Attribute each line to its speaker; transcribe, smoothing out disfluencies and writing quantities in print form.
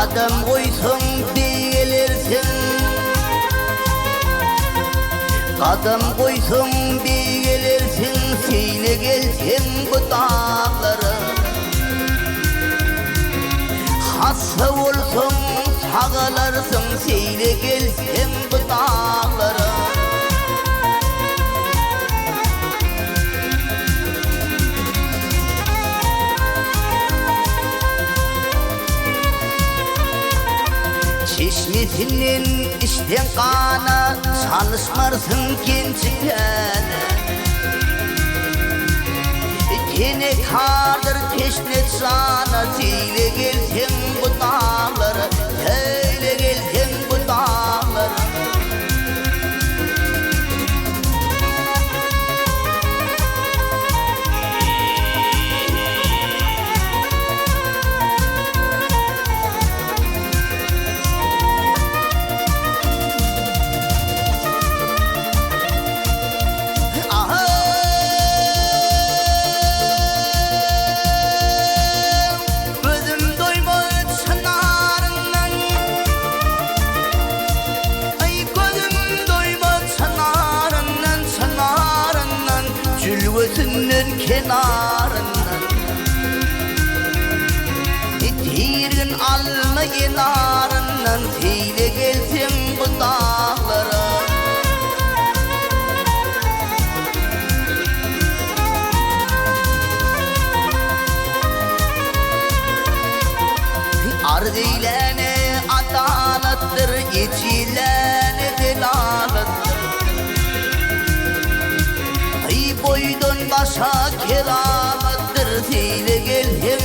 Speaker 1: Kadam koysun gelirsin, kadam koysun gelirsin, seyle gelsin bu dağlara. Hasta olsun sağalarsın, seyle gelsin bu dağlara. Çeşmesinin içten kana çalışmarsın gençken. Gene kardır teşnet sana, seyle gelsin bu dağlara, seyle gelsin bu dağlara. Gözünün kenarından Etirin alma kenarından, seyle gelsin bu dağlara. Arz eylene adalattır, geçilene delalattır. Boydun başa keramattır, seyle gelsin